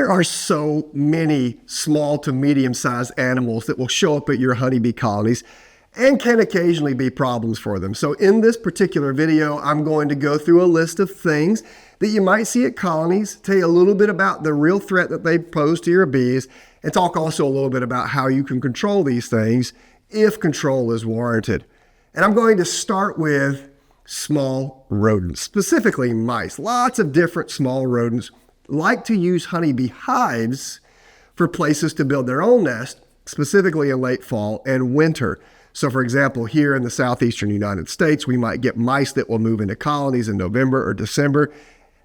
There are so many small to medium-sized animals that will show up at your honeybee colonies and can occasionally be problems for them. So in this particular video, I'm going to go through a list of things that you might see at colonies, tell you a little bit about the real threat that they pose to your bees, and talk also a little bit about how you can control these things if control is warranted. And I'm going to start with small rodents, specifically mice. Lots of different small rodents like to use honeybee hives for places to build their own nest, specifically in late fall and winter. So for example, here in the southeastern United States, we might get mice that will move into colonies in November or December,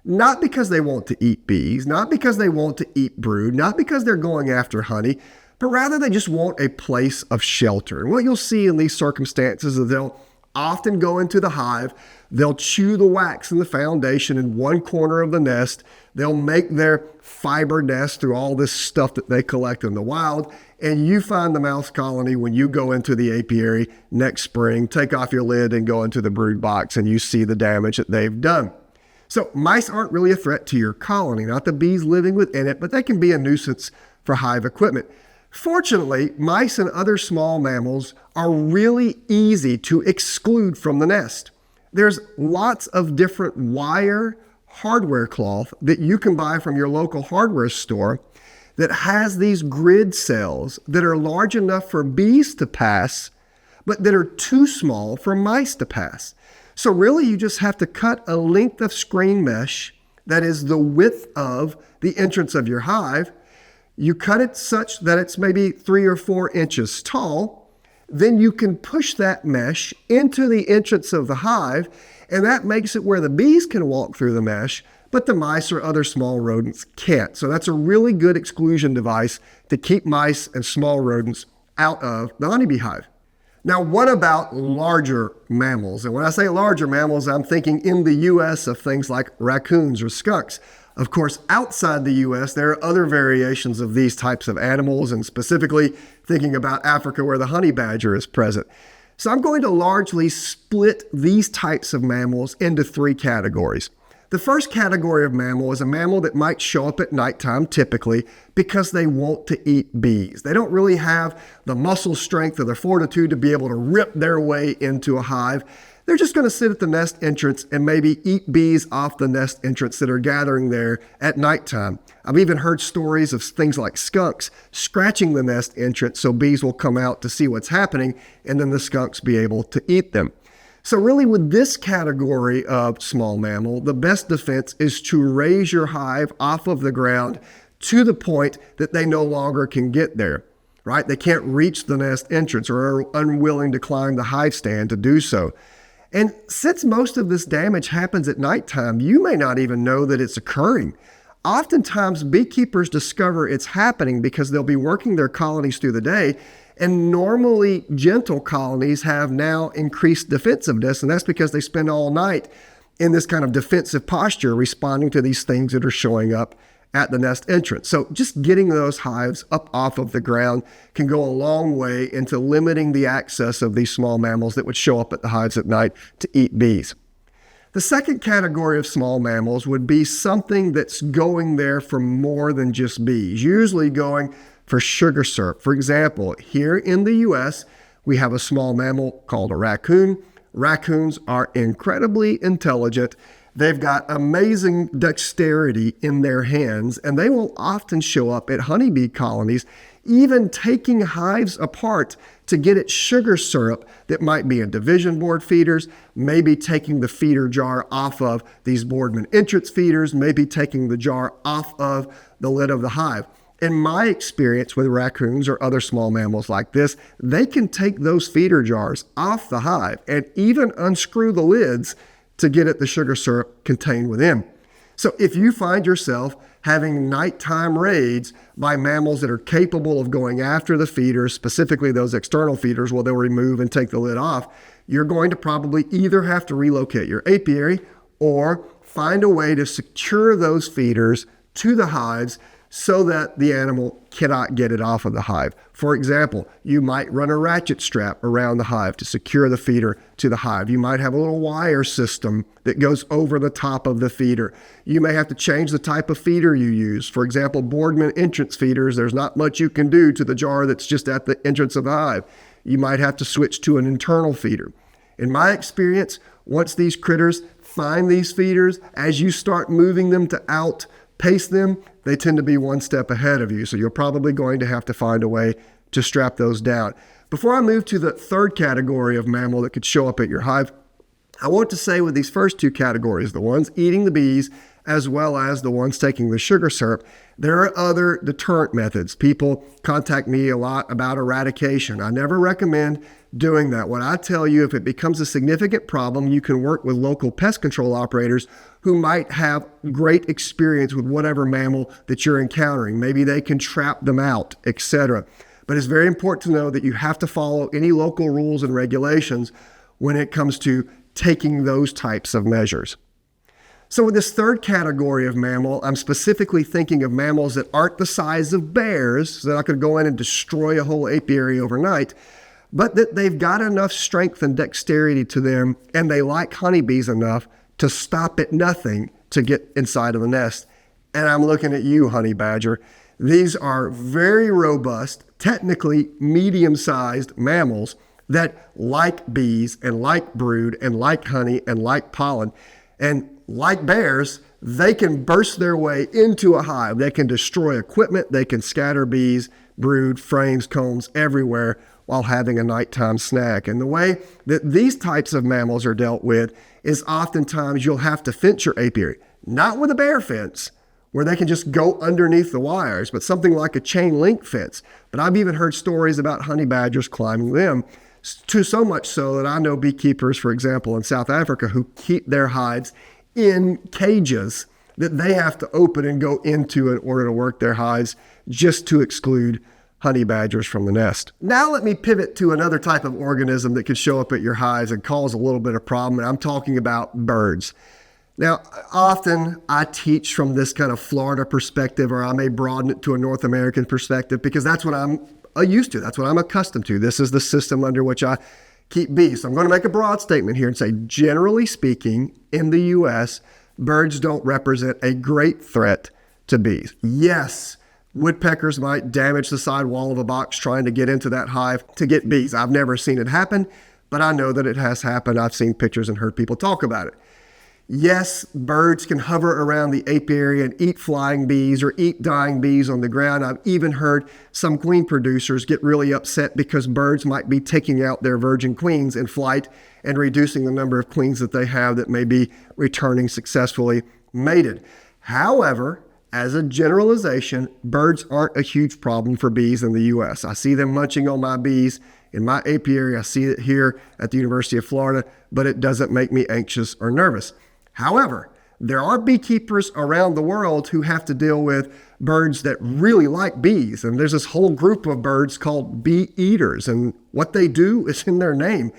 not because they want to eat bees, not because they want to eat brood, not because they're going after honey, but rather they just want a place of shelter. And what you'll see in these circumstances is they'll often go into the hive, they'll chew the wax in the foundation in one corner of the nest, they'll make their fiber nest through all this stuff that they collect in the wild, and you find the mouse colony when you go into the apiary next spring, take off your lid and go into the brood box, and you see the damage that they've done. So mice aren't really a threat to your colony, not the bees living within it, but they can be a nuisance for hive equipment. Fortunately, mice and other small mammals are really easy to exclude from the nest. There's lots of different wire hardware cloth that you can buy from your local hardware store that has these grid cells that are large enough for bees to pass, but that are too small for mice to pass. So really you just have to cut a length of screen mesh that is the width of the entrance of your hive. You cut it such that it's maybe 3 or 4 inches tall. Then you can push that mesh into the entrance of the hive, and that makes it where the bees can walk through the mesh, but the mice or other small rodents can't. So that's a really good exclusion device to keep mice and small rodents out of the honeybee hive. Now, what about larger mammals? And when I say larger mammals, I'm thinking in the U.S. of things like raccoons or skunks. Of course, outside the U.S., there are other variations of these types of animals, and specifically thinking about Africa where the honey badger is present. So I'm going to largely split these types of mammals into 3 categories. The first category of mammal is a mammal that might show up at nighttime typically because they want to eat bees. They don't really have the muscle strength or the fortitude to be able to rip their way into a hive. They're just going to sit at the nest entrance and maybe eat bees off the nest entrance that are gathering there at nighttime. I've even heard stories of things like skunks scratching the nest entrance so bees will come out to see what's happening and then the skunks be able to eat them. So really with this category of small mammal, the best defense is to raise your hive off of the ground to the point that they no longer can get there, right? They can't reach the nest entrance or are unwilling to climb the hive stand to do so. And since most of this damage happens at nighttime, you may not even know that it's occurring. Oftentimes, beekeepers discover it's happening because they'll be working their colonies through the day, and normally gentle colonies have now increased defensiveness, and that's because they spend all night in this kind of defensive posture responding to these things that are showing up at the nest entrance. So just getting those hives up off of the ground can go a long way into limiting the access of these small mammals that would show up at the hives at night to eat bees. The second category of small mammals would be something that's going there for more than just bees, usually going for sugar syrup. For example, here in the U.S., we have a small mammal called a raccoon. Raccoons are incredibly intelligent. They've got amazing dexterity in their hands, and they will often show up at honeybee colonies, even taking hives apart to get at sugar syrup that might be in division board feeders, maybe taking the feeder jar off of these Boardman entrance feeders, maybe taking the jar off of the lid of the hive. In my experience with raccoons or other small mammals like this, they can take those feeder jars off the hive and even unscrew the lids to get at the sugar syrup contained within. So if you find yourself having nighttime raids by mammals that are capable of going after the feeders, specifically those external feeders where they'll remove and take the lid off, you're going to probably either have to relocate your apiary or find a way to secure those feeders to the hives so that the animal cannot get it off of the hive. For example, you might run a ratchet strap around the hive to secure the feeder to the hive. You might have a little wire system that goes over the top of the feeder. You may have to change the type of feeder you use. For example, Boardman entrance feeders, there's not much you can do to the jar that's just at the entrance of the hive. You might have to switch to an internal feeder. In my experience, once these critters find these feeders, as you start moving them to outpace them, they tend to be one step ahead of you. So you're probably going to have to find a way to strap those down. Before I move to the third category of mammal that could show up at your hive, I want to say with these first two categories, the ones eating the bees as well as the ones taking the sugar syrup, there are other deterrent methods. People contact me a lot about eradication. I never recommend doing that. What I tell you, if it becomes a significant problem, you can work with local pest control operators who might have great experience with whatever mammal that you're encountering. Maybe they can trap them out, etc. But it's very important to know that you have to follow any local rules and regulations when it comes to taking those types of measures. So with this third category of mammal, I'm specifically thinking of mammals that aren't the size of bears, so that I could go in and destroy a whole apiary overnight, but that they've got enough strength and dexterity to them, and they like honeybees enough to stop at nothing to get inside of the nest. And I'm looking at you, honey badger. These are very robust, technically medium-sized mammals that like bees and like brood and like honey and like pollen. And like bears, they can burst their way into a hive. They can destroy equipment. They can scatter bees, brood, frames, combs everywhere while having a nighttime snack. And the way that these types of mammals are dealt with is oftentimes you'll have to fence your apiary. Not with a bear fence, where they can just go underneath the wires, but something like a chain link fence. But I've even heard stories about honey badgers climbing them, to so much so that I know beekeepers, for example, in South Africa, who keep their hives in cages that they have to open and go into in order to work their hives just to exclude honey badgers from the nest. Now let me pivot to another type of organism that could show up at your hives and cause a little bit of problem, and I'm talking about birds. Now, often I teach from this kind of Florida perspective, or I may broaden it to a North American perspective, because that's what I'm used to. That's what I'm accustomed to. This is the system under which I keep bees. So I'm going to make a broad statement here and say, generally speaking, in the U.S., birds don't represent a great threat to bees. Yes, woodpeckers might damage the side wall of a box trying to get into that hive to get bees. I've never seen it happen, but I know that it has happened. I've seen pictures and heard people talk about it. Yes, birds can hover around the apiary and eat flying bees or eat dying bees on the ground. I've even heard some queen producers get really upset because birds might be taking out their virgin queens in flight and reducing the number of queens that they have that may be returning successfully mated. However, as a generalization, birds aren't a huge problem for bees in the U.S. I see them munching on my bees in my apiary. I see it here at the University of Florida, but it doesn't make me anxious or nervous. However, there are beekeepers around the world who have to deal with birds that really like bees. And there's this whole group of birds called bee eaters. And what they do is in their name.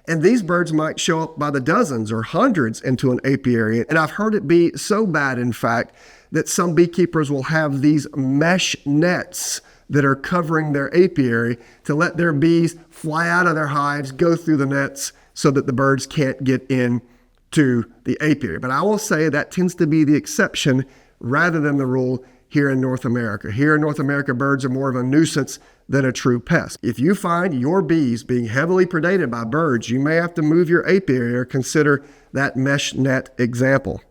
And these birds might show up by the dozens or hundreds into an apiary. And I've heard it be so bad, in fact, that some beekeepers will have these mesh nets that are covering their apiary to let their bees fly out of their hives, go through the nets so that the birds can't get in to the apiary. But I will say that tends to be the exception rather than the rule here in North America. Here in North America, birds are more of a nuisance than a true pest. If you find your bees being heavily predated by birds, you may have to move your apiary or consider that mesh net example.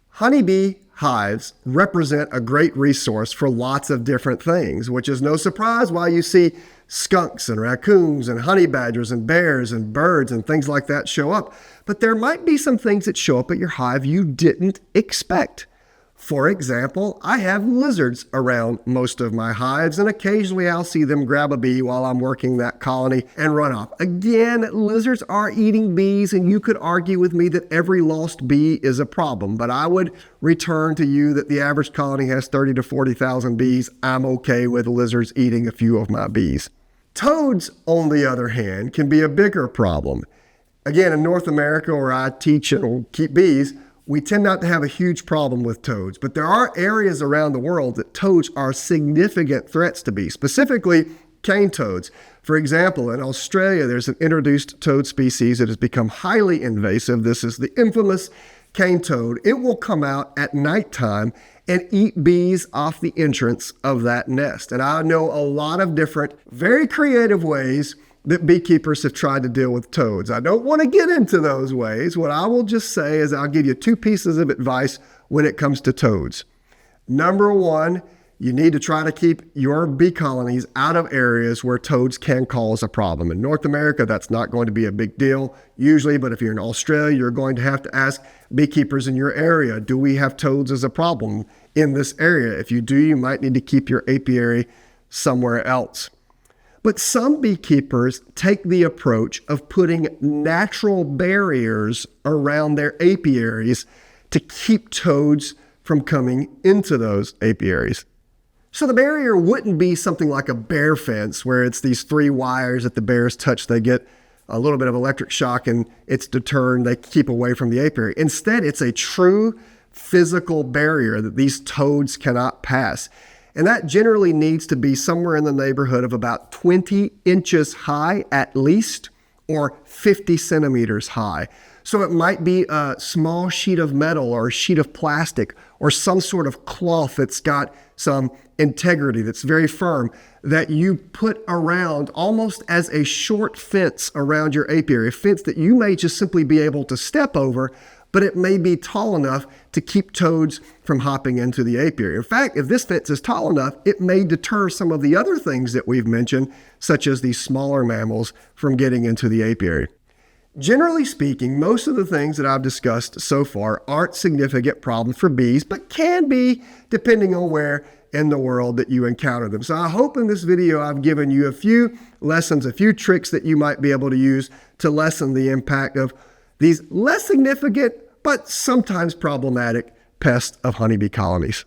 Honeybee hives represent a great resource for lots of different things, which is no surprise why you see skunks and raccoons and honey badgers and bears and birds and things like that show up. But there might be some things that show up at your hive you didn't expect. For example, I have lizards around most of my hives, and occasionally I'll see them grab a bee while I'm working that colony and run off. Again, lizards are eating bees, and you could argue with me that every lost bee is a problem, but I would return to you that the average colony has 30 to 40,000 bees. I'm okay with lizards eating a few of my bees. Toads, on the other hand, can be a bigger problem. Again, in North America, where I teach and keep bees, we tend not to have a huge problem with toads, but there are areas around the world that toads are significant threats to bees, specifically cane toads. For example, in Australia, there's an introduced toad species that has become highly invasive. This is the infamous cane toad. It will come out at nighttime and eat bees off the entrance of that nest. And I know a lot of different, very creative ways that beekeepers have tried to deal with toads. I don't want to get into those ways. What I will just say is I'll give you 2 pieces of advice when it comes to toads. Number 1, you need to try to keep your bee colonies out of areas where toads can cause a problem. In North America, that's not going to be a big deal usually, but if you're in Australia, you're going to have to ask beekeepers in your area, do we have toads as a problem in this area? If you do, you might need to keep your apiary somewhere else. But some beekeepers take the approach of putting natural barriers around their apiaries to keep toads from coming into those apiaries. So the barrier wouldn't be something like a bear fence where it's these 3 wires that the bears touch, they get a little bit of electric shock and it's deterred, they keep away from the apiary. Instead, it's a true physical barrier that these toads cannot pass. And that generally needs to be somewhere in the neighborhood of about 20 inches high at least, or 50 centimeters high. So it might be a small sheet of metal or a sheet of plastic or some sort of cloth that's got some integrity, that's very firm, that you put around almost as a short fence around your apiary, a fence that you may just simply be able to step over, but it may be tall enough to keep toads from hopping into the apiary. In fact, if this fence is tall enough, it may deter some of the other things that we've mentioned, such as these smaller mammals, from getting into the apiary. Generally speaking, most of the things that I've discussed so far aren't significant problems for bees, but can be depending on where in the world that you encounter them. So I hope in this video I've given you a few lessons, a few tricks that you might be able to use to lessen the impact of these less significant but sometimes problematic pests of honeybee colonies.